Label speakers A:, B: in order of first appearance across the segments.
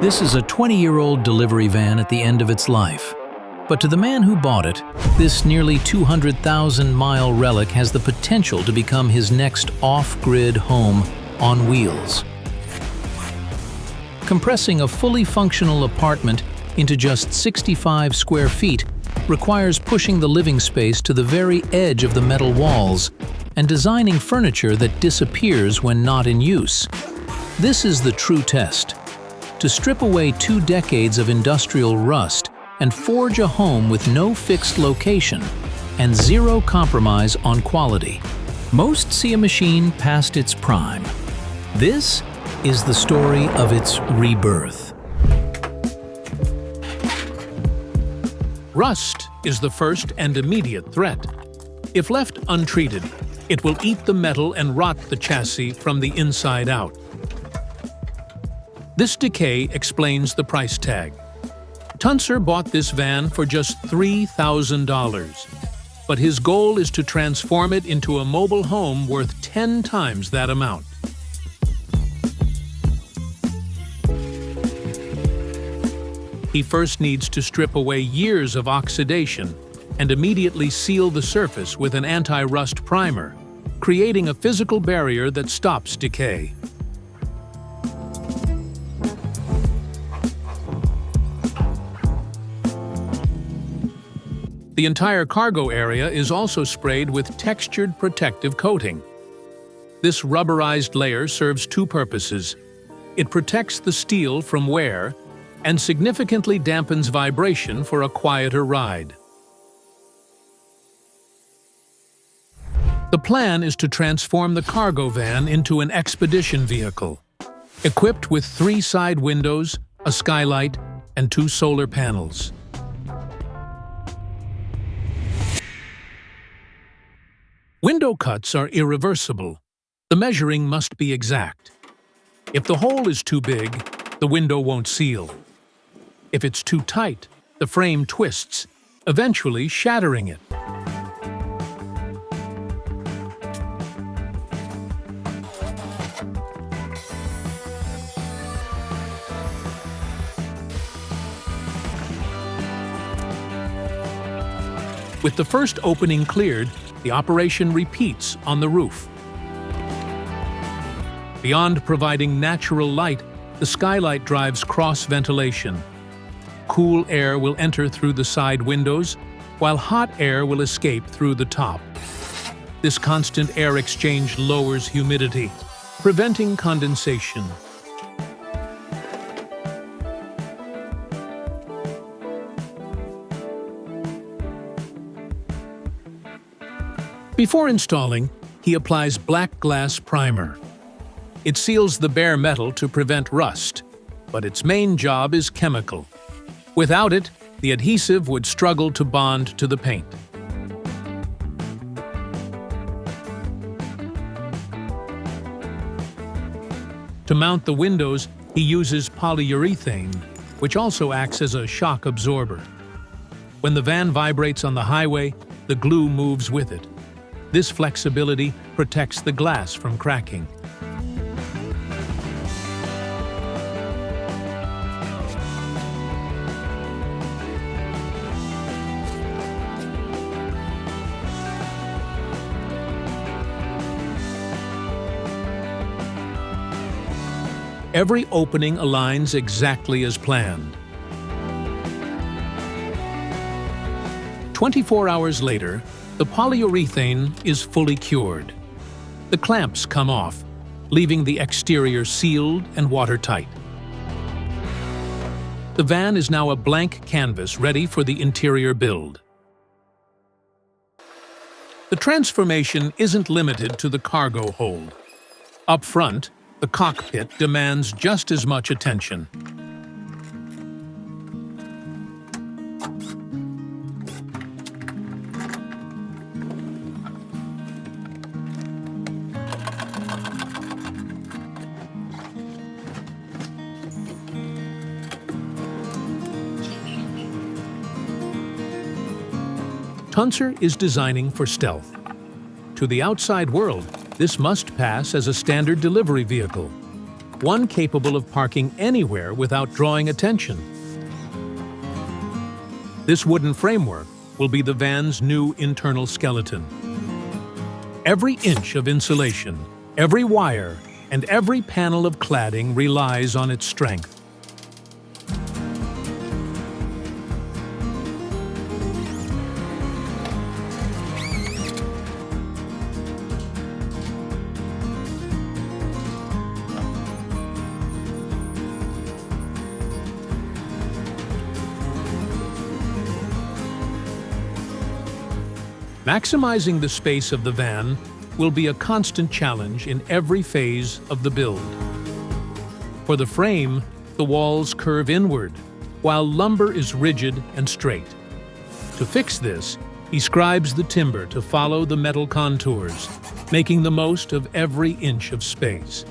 A: This is a 20-year-old delivery van at the end of its life. But to the man who bought it, this nearly 200,000-mile relic has the potential to become his next off-grid home on wheels. Compressing a fully functional apartment into just 65 square feet requires pushing the living space to the very edge of the metal walls and designing furniture that disappears when not in use. This is the true test. To strip away 2 decades of industrial rust and forge a home with no fixed location and zero compromise on quality. Most see a machine past its prime. This is the story of its rebirth. Rust is the first and immediate threat. If left untreated, it will eat the metal and rot the chassis from the inside out. This decay explains the price tag. Tuncer bought this van for just $3,000, but his goal is to transform it into a mobile home worth 10 times that amount. He first needs to strip away years of oxidation and immediately seal the surface with an anti-rust primer, creating a physical barrier that stops decay. The entire cargo area is also sprayed with textured protective coating. This rubberized layer serves 2 purposes. It protects the steel from wear and significantly dampens vibration for a quieter ride. The plan is to transform the cargo van into an expedition vehicle, equipped with 3 side windows, a skylight, and 2 solar panels. Window cuts are irreversible. The measuring must be exact. If the hole is too big, the window won't seal. If it's too tight, the frame twists, eventually shattering it. With the first opening cleared, the operation repeats on the roof. Beyond providing natural light, the skylight drives cross-ventilation. Cool air will enter through the side windows, while hot air will escape through the top. This constant air exchange lowers humidity, preventing condensation. Before installing, he applies black glass primer. It seals the bare metal to prevent rust, but its main job is chemical. Without it, the adhesive would struggle to bond to the paint. To mount the windows, he uses polyurethane, which also acts as a shock absorber. When the van vibrates on the highway, the glue moves with it. This flexibility protects the glass from cracking. Every opening aligns exactly as planned. 24 hours later, the polyurethane is fully cured. The clamps come off, leaving the exterior sealed and watertight. The van is now a blank canvas ready for the interior build. The transformation isn't limited to the cargo hold. Up front, the cockpit demands just as much attention. Tuncer is designing for stealth. To the outside world, this must pass as a standard delivery vehicle. one capable of parking anywhere without drawing attention. This wooden framework will be the van's new internal skeleton. Every inch of insulation, every wire, and every panel of cladding relies on its strength. Maximizing the space of the van will be a constant challenge in every phase of the build. For the frame, the walls curve inward, while lumber is rigid and straight. To fix this, he scribes the timber to follow the metal contours, making the most of every inch of space.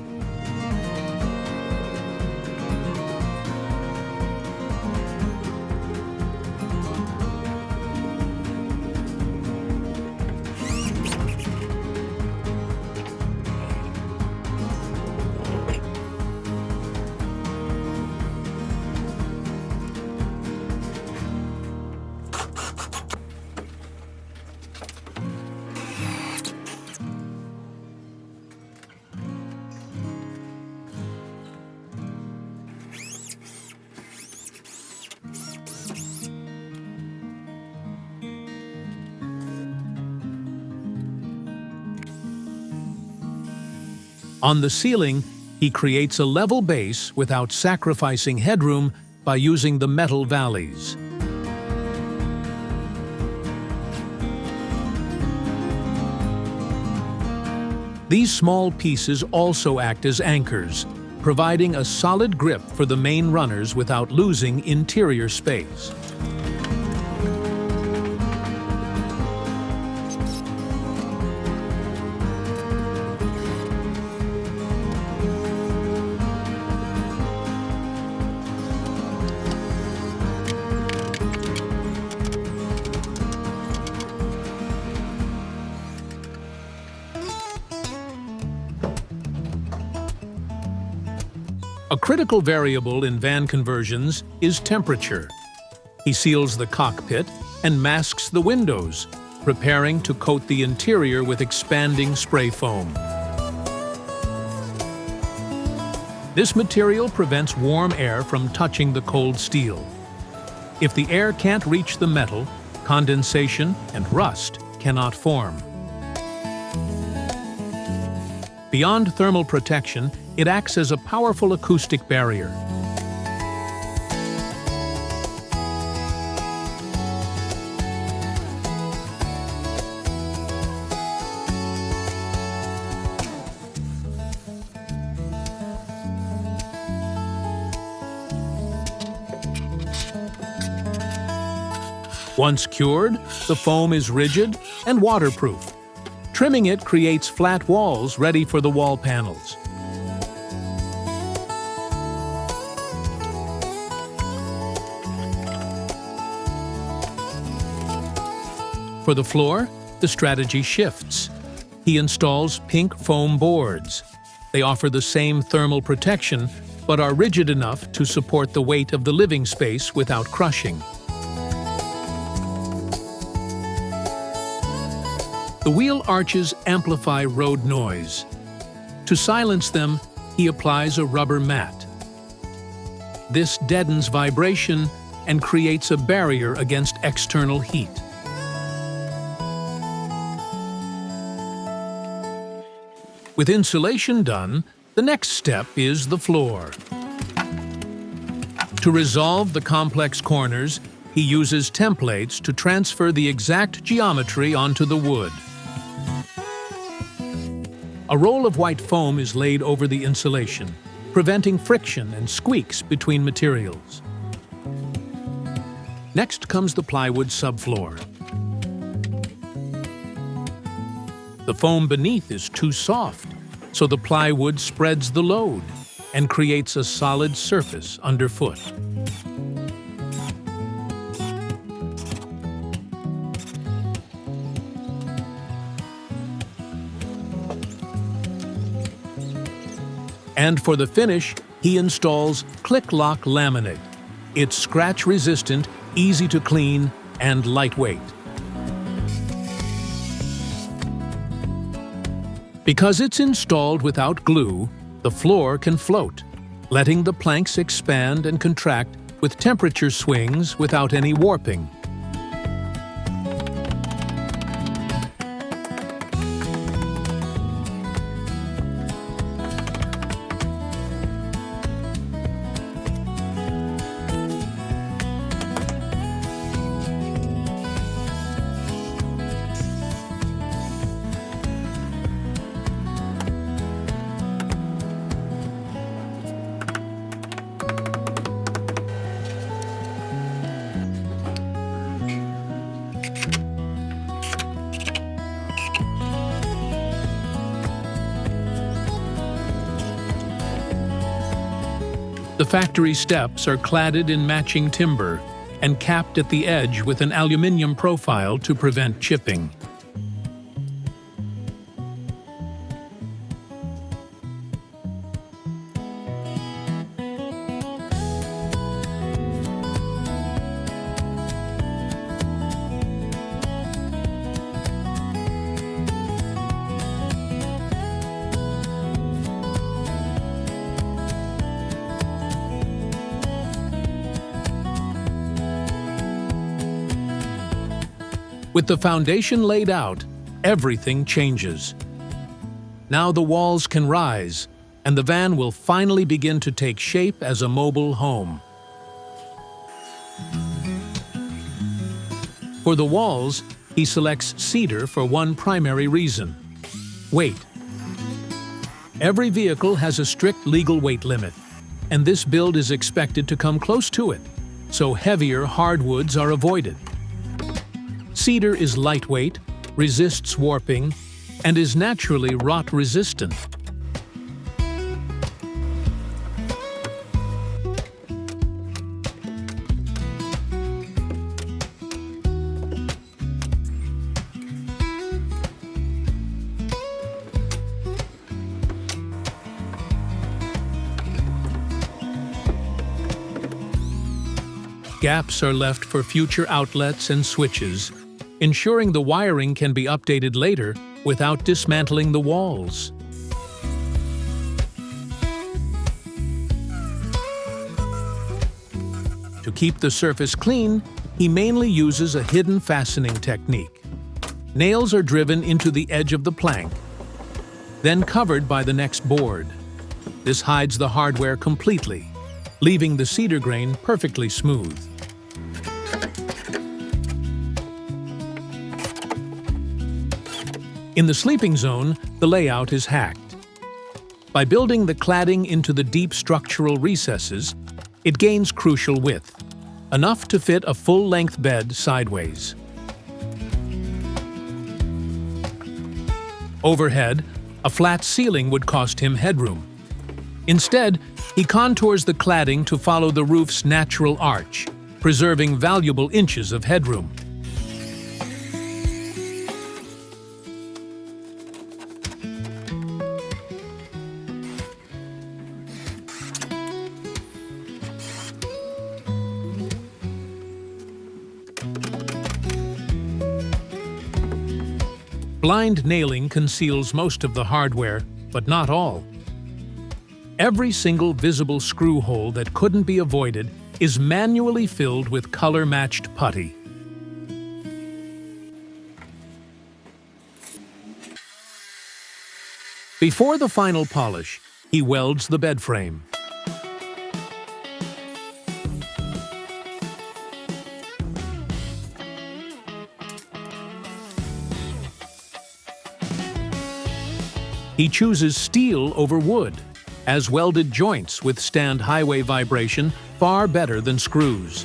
A: On the ceiling, he creates a level base without sacrificing headroom by using the metal valleys. These small pieces also act as anchors, providing a solid grip for the main runners without losing interior space. A critical variable in van conversions is temperature. He seals the cockpit and masks the windows, preparing to coat the interior with expanding spray foam. This material prevents warm air from touching the cold steel. If the air can't reach the metal, condensation and rust cannot form. Beyond thermal protection, it acts as a powerful acoustic barrier. Once cured, the foam is rigid and waterproof. Trimming it creates flat walls ready for the wall panels. For the floor, the strategy shifts. He installs pink foam boards. They offer the same thermal protection, but are rigid enough to support the weight of the living space without crushing. The wheel arches amplify road noise. To silence them, he applies a rubber mat. This deadens vibration and creates a barrier against external heat. With insulation done, the next step is the floor. To resolve the complex corners, he uses templates to transfer the exact geometry onto the wood. A roll of white foam is laid over the insulation, preventing friction and squeaks between materials. Next comes the plywood subfloor. The foam beneath is too soft, so the plywood spreads the load and creates a solid surface underfoot. And for the finish, he installs click-lock laminate. It's scratch-resistant, easy to clean, and lightweight. Because it's installed without glue, the floor can float, letting the planks expand and contract with temperature swings without any warping. The factory steps are cladded in matching timber and capped at the edge with an aluminum profile to prevent chipping. With the foundation laid out, everything changes. Now the walls can rise, and the van will finally begin to take shape as a mobile home. For the walls, he selects cedar for one primary reason: weight. Every vehicle has a strict legal weight limit, and this build is expected to come close to it, so heavier hardwoods are avoided. Cedar is lightweight, resists warping, and is naturally rot-resistant. Gaps are left for future outlets and switches, ensuring the wiring can be updated later without dismantling the walls. To keep the surface clean, he mainly uses a hidden fastening technique. Nails are driven into the edge of the plank, then covered by the next board. This hides the hardware completely, leaving the cedar grain perfectly smooth. In the sleeping zone, the layout is hacked. By building the cladding into the deep structural recesses, it gains crucial width, enough to fit a full-length bed sideways. Overhead, a flat ceiling would cost him headroom. Instead, he contours the cladding to follow the roof's natural arch, preserving valuable inches of headroom. Blind nailing conceals most of the hardware, but not all. Every single visible screw hole that couldn't be avoided is manually filled with color-matched putty. Before the final polish, he welds the bed frame. He chooses steel over wood, as welded joints withstand highway vibration far better than screws.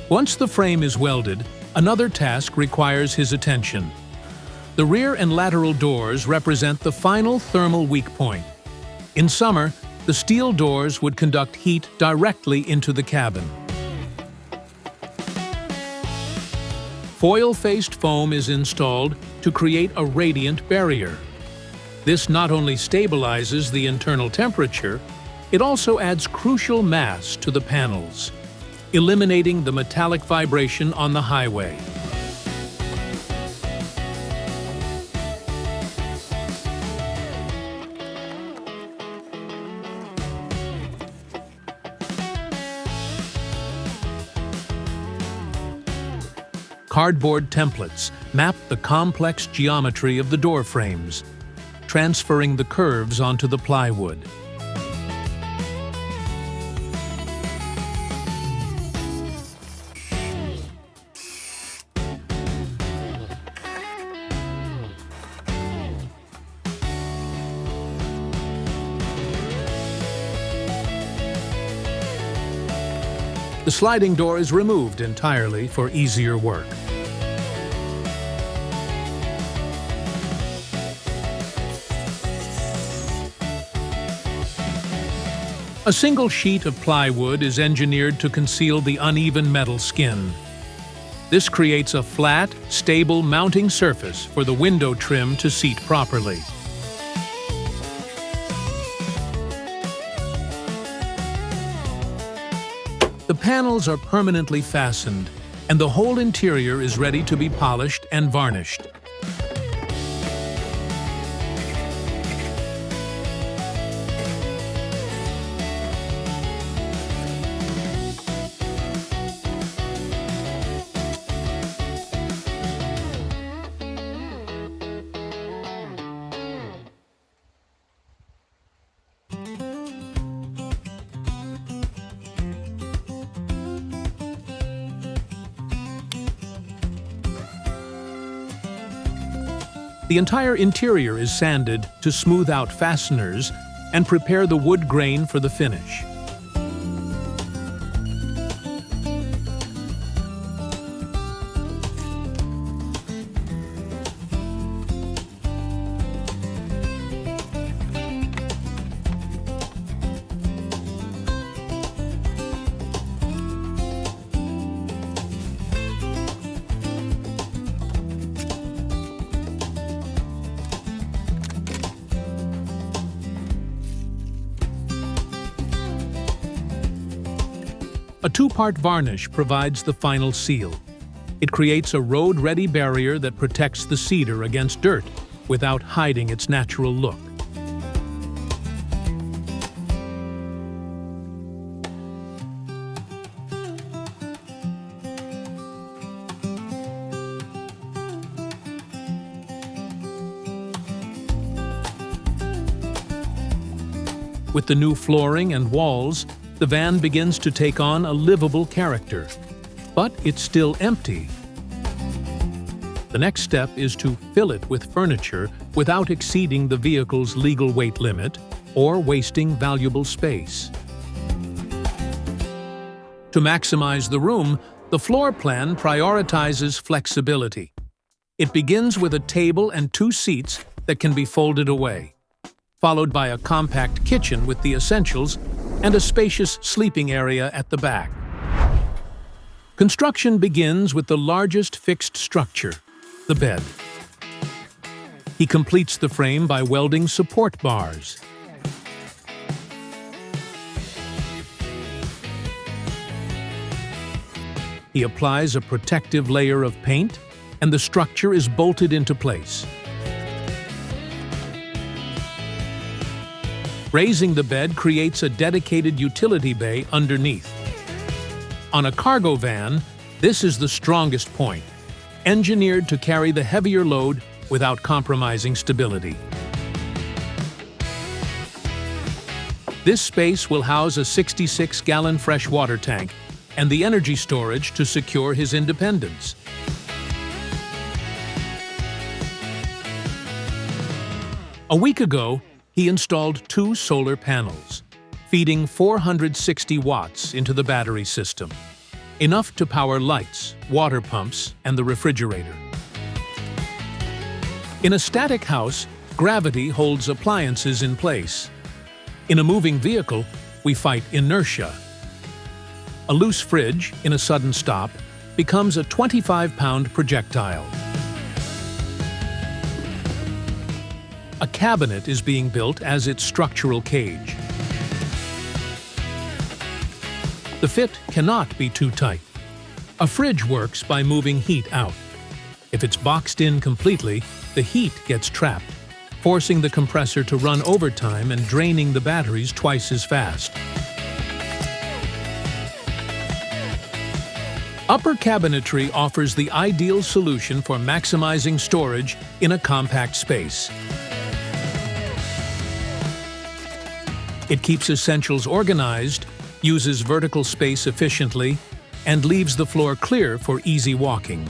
A: Once the frame is welded, another task requires his attention. The rear and lateral doors represent the final thermal weak point. In summer, The steel doors would conduct heat directly into the cabin. Foil-faced foam is installed to create a radiant barrier. This not only stabilizes the internal temperature, it also adds crucial mass to the panels, eliminating the metallic vibration on the highway. Cardboard templates map the complex geometry of the door frames, transferring the curves onto the plywood. The sliding door is removed entirely for easier work. A single sheet of plywood is engineered to conceal the uneven metal skin. This creates a flat, stable mounting surface for the window trim to seat properly. The panels are permanently fastened, and the whole interior is ready to be polished and varnished. The entire interior is sanded to smooth out fasteners and prepare the wood grain for the finish. A two-part varnish provides the final seal. It creates a road-ready barrier that protects the cedar against dirt without hiding its natural look. With the new flooring and walls, the van begins to take on a livable character. But it's still empty. The next step is to fill it with furniture without exceeding the vehicle's legal weight limit or wasting valuable space. To maximize the room, the floor plan prioritizes flexibility. It begins with a table and 2 seats that can be folded away, followed by a compact kitchen with the essentials and a spacious sleeping area at the back. Construction begins with the largest fixed structure, the bed. He completes the frame by welding support bars. He applies a protective layer of paint, and the structure is bolted into place. Raising the bed creates a dedicated utility bay underneath. On a cargo van, this is the strongest point, engineered to carry the heavier load without compromising stability. This space will house a 66-gallon freshwater tank and the energy storage to secure his independence. A week ago, he installed 2 solar panels, feeding 460 watts into the battery system, enough to power lights, water pumps, and the refrigerator. In a static house, gravity holds appliances in place. In a moving vehicle, we fight inertia. A loose fridge, in a sudden stop, becomes a 25-pound projectile. A cabinet is being built as its structural cage. The fit cannot be too tight. A fridge works by moving heat out. If it's boxed in completely, the heat gets trapped, forcing the compressor to run overtime and draining the batteries twice as fast. Upper Cabinetry offers the ideal solution for maximizing storage in a compact space. It keeps essentials organized, uses vertical space efficiently, and leaves the floor clear for easy walking.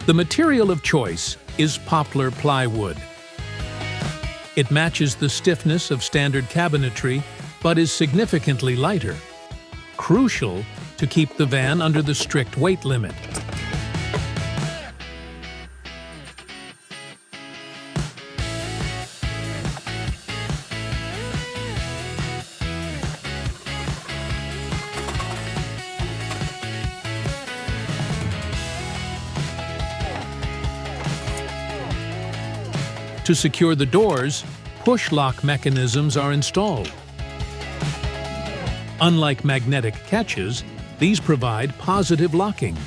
A: The material of choice is poplar plywood. It matches the stiffness of standard cabinetry, but is significantly lighter, crucial to keep the van under the strict weight limit. To secure the doors, push-lock mechanisms are installed. Unlike magnetic catches, these provide positive locking.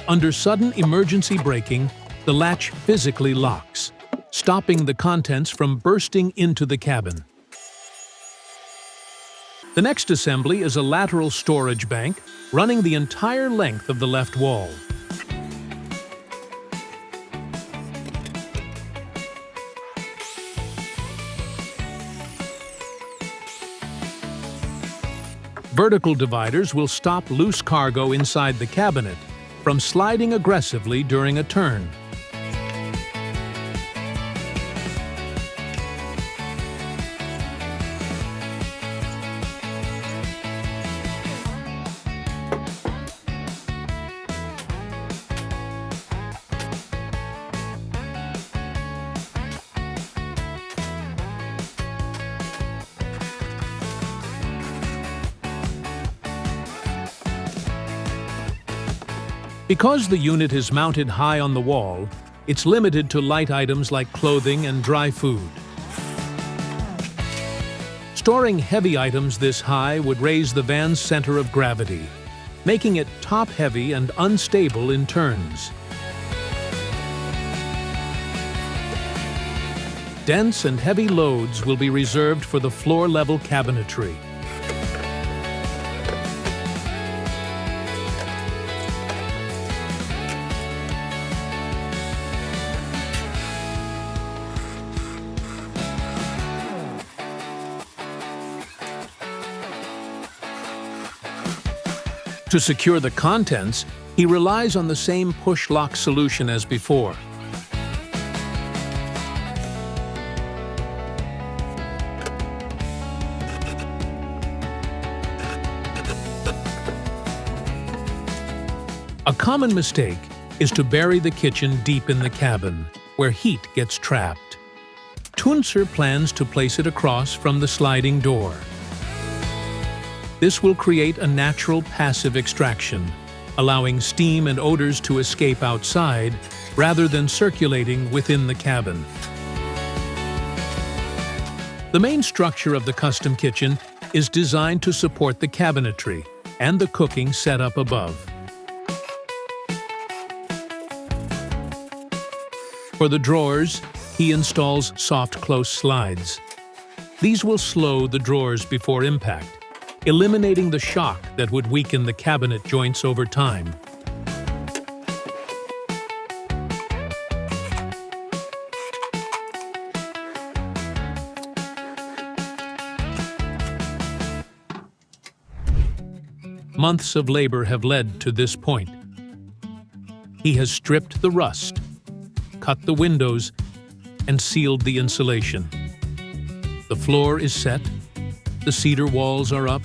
A: Under sudden emergency braking, the latch physically locks, stopping the contents from bursting into the cabin. The next assembly is a lateral storage bank running the entire length of the left wall. Vertical dividers will stop loose cargo inside the cabinet from sliding aggressively during a turn. Because the unit is mounted high on the wall, it's limited to light items like clothing and dry food. Storing heavy items this high would raise the van's center of gravity, making it top-heavy and unstable in turns. Dense and heavy loads will be reserved for the floor-level cabinetry. To secure the contents, he relies on the same push-lock solution as before. A common mistake is to bury the kitchen deep in the cabin, where heat gets trapped. Tuncer plans to place it across from the sliding door. This will create a natural passive extraction, allowing steam and odors to escape outside rather than circulating within the cabin. The main structure of the custom kitchen is designed to support the cabinetry and the cooking setup above. For the drawers, he installs soft close slides. These will slow the drawers before impact, eliminating the shock that would weaken the cabinet joints over time. Months of labor have led to this point. He has stripped the rust, cut the windows, and sealed the insulation. The floor is set, the cedar walls are up,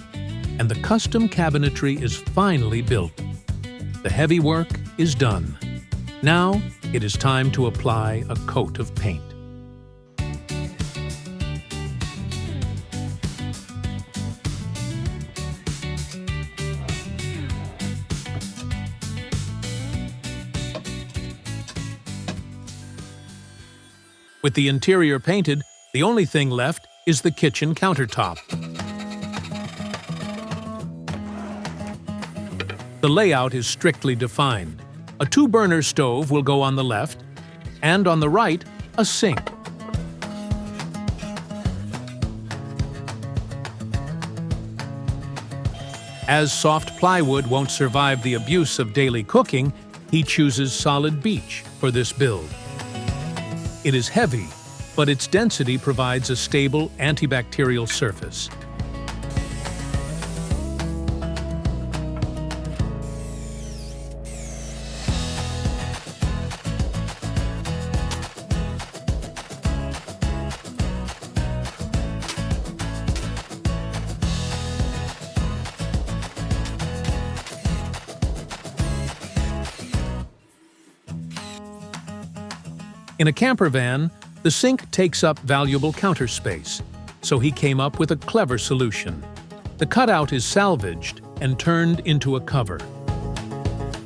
A: and the custom cabinetry is finally built. The heavy work is done. Now it is time to apply a coat of paint. With the interior painted, the only thing left is the kitchen countertop. The layout is strictly defined. A 2-burner stove will go on the left, and on the right, a sink. As soft plywood won't survive the abuse of daily cooking, he chooses solid beech for this build. It is heavy, but its density provides a stable antibacterial surface. In a camper van, the sink takes up valuable counter space, so he came up with a clever solution. The cutout is salvaged and turned into a cover.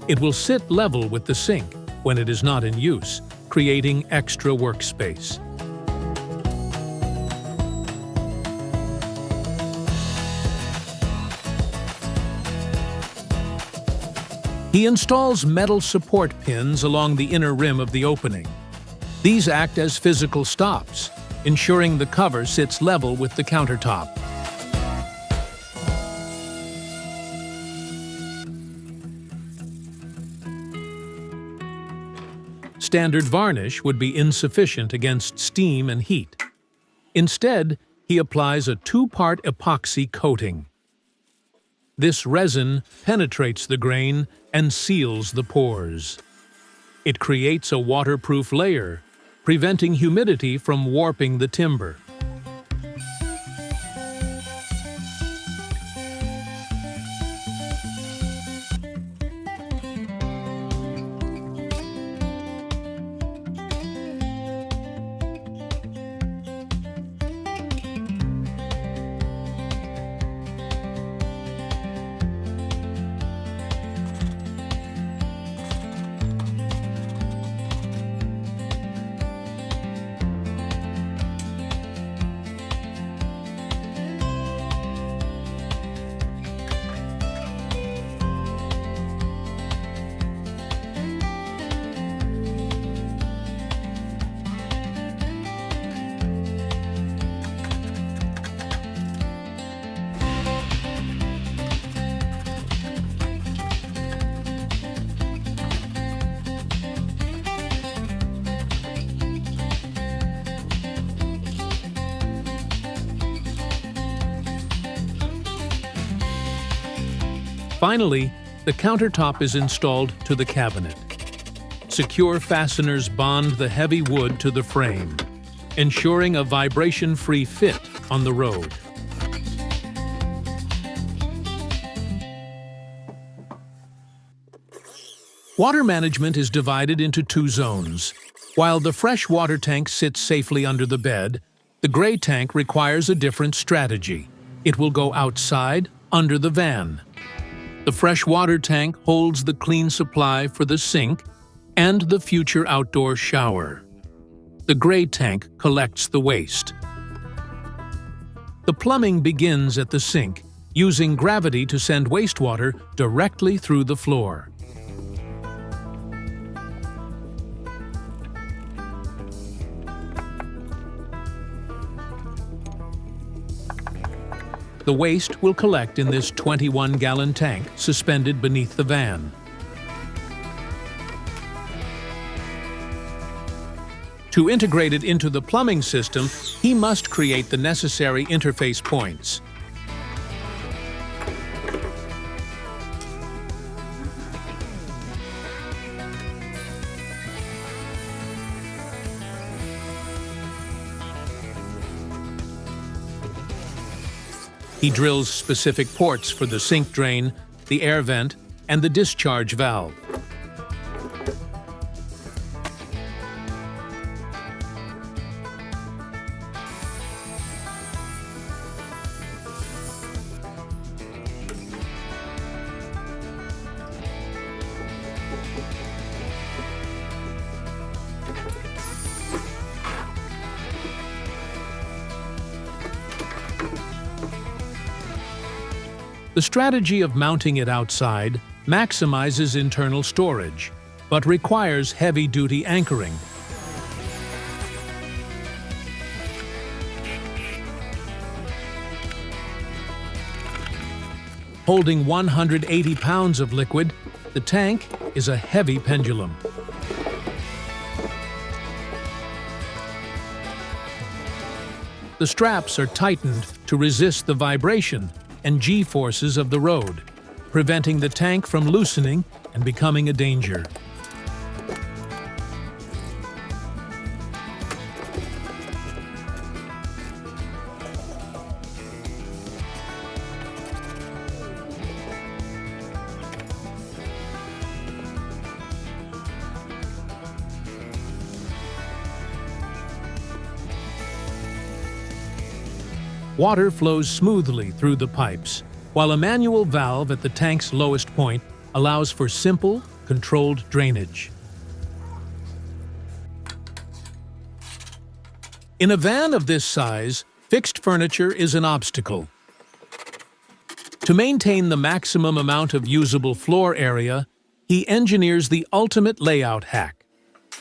A: It will sit level with the sink when it is not in use, creating extra workspace. He installs metal support pins along the inner rim of the opening. These act as physical stops, ensuring the cover sits level with the countertop. Standard varnish would be insufficient against steam and heat. Instead, he applies a 2-part epoxy coating. This resin penetrates the grain and seals the pores. It creates a waterproof layer, preventing humidity from warping the timber. Finally, the countertop is installed to the cabinet. Secure fasteners bond the heavy wood to the frame, ensuring a vibration-free fit on the road. Water management is divided into 2 zones. While the fresh water tank sits safely under the bed, the gray tank requires a different strategy. It will go outside, under the van. The fresh water tank holds the clean supply for the sink and the future outdoor shower. The gray tank collects the waste. The plumbing begins at the sink, using gravity to send wastewater directly through the floor. The waste will collect in this 21-gallon tank suspended beneath the van. To integrate it into the plumbing system, he must create the necessary interface points. He drills specific ports for the sink drain, the air vent, and the discharge valve. The strategy of mounting it outside maximizes internal storage, but requires heavy-duty anchoring. Holding 180 pounds of liquid, the tank is a heavy pendulum. The straps are tightened to resist the vibration and G-forces of the road, preventing the tank from loosening and becoming a danger. Water flows smoothly through the pipes, while a manual valve at the tank's lowest point allows for simple, controlled drainage. In a van of this size, fixed furniture is an obstacle. To maintain the maximum amount of usable floor area, he engineers the ultimate layout hack: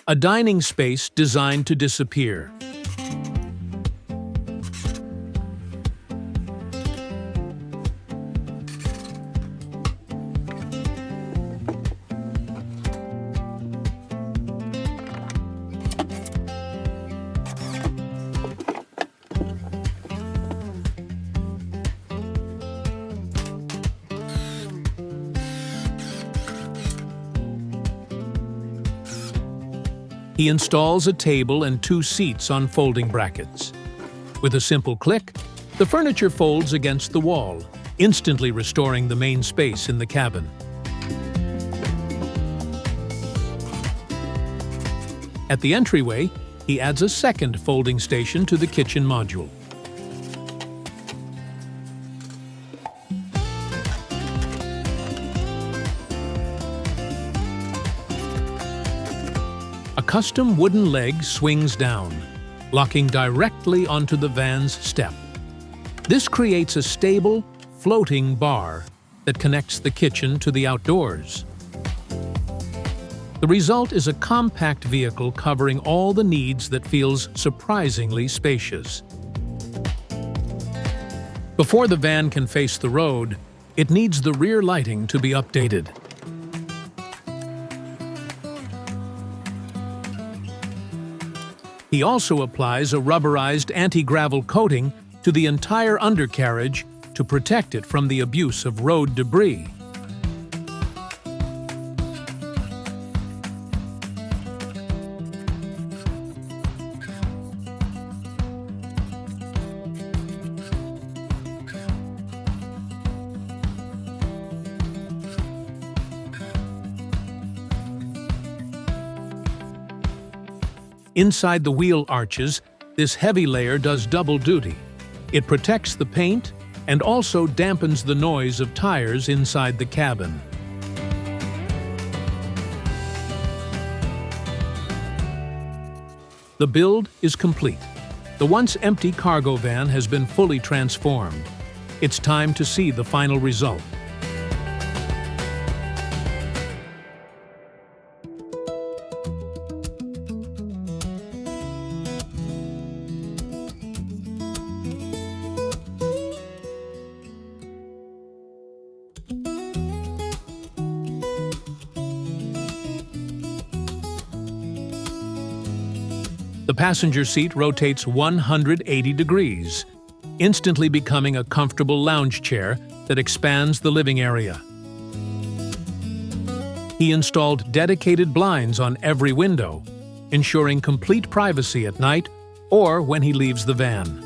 A: a dining space designed to disappear. He installs a table and 2 seats on folding brackets. With a simple click, the furniture folds against the wall, instantly restoring the main space in the cabin. At the entryway, he adds a second folding station to the kitchen module. A custom wooden leg swings down, locking directly onto the van's step. This creates a stable, floating bar that connects the kitchen to the outdoors. The result is a compact vehicle covering all the needs that feels surprisingly spacious. Before the van can face the road, it needs the rear lighting to be updated. He also applies a rubberized anti-gravel coating to the entire undercarriage to protect it from the abuse of road debris. Inside the wheel arches, this heavy layer does double duty. It protects the paint and also dampens the noise of tires inside the cabin. The build is complete. The once empty cargo van has been fully transformed. It's time to see the final result. The passenger seat rotates 180 degrees, instantly becoming a comfortable lounge chair that expands the living area. He installed dedicated blinds on every window, ensuring complete privacy at night or when he leaves the van.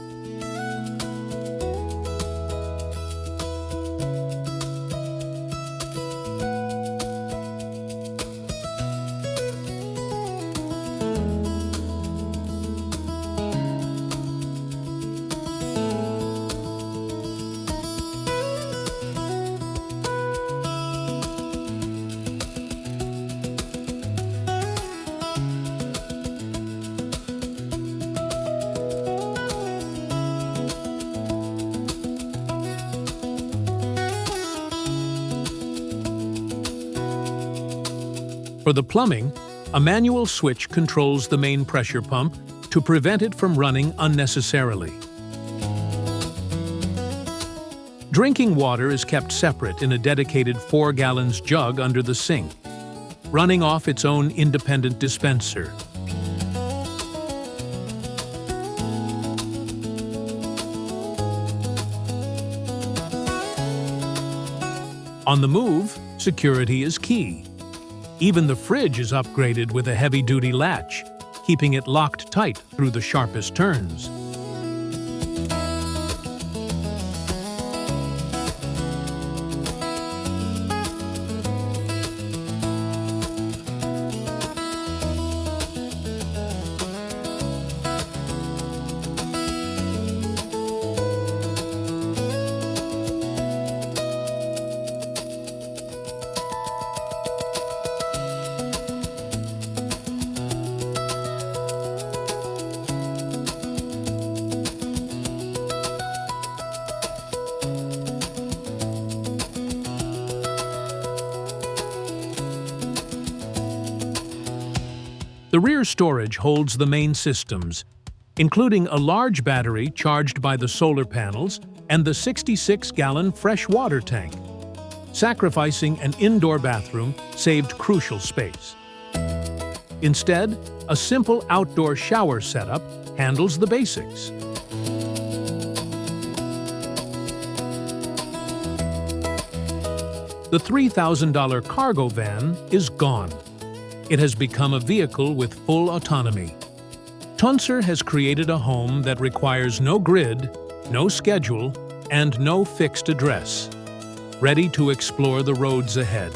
A: For the plumbing, a manual switch controls the main pressure pump to prevent it from running unnecessarily. Drinking water is kept separate in a dedicated 4-gallon jug under the sink, running off its own independent dispenser. On the move, security is key. Even the fridge is upgraded with a heavy-duty latch, keeping it locked tight through the sharpest turns. The rear storage holds the main systems, including a large battery charged by the solar panels and the 66-gallon fresh water tank. Sacrificing an indoor bathroom saved crucial space. Instead, a simple outdoor shower setup handles the basics. The $3,000 cargo van is gone. It has become a vehicle with full autonomy. Tuncer has created a home that requires no grid, no schedule, and no fixed address, ready to explore the roads ahead.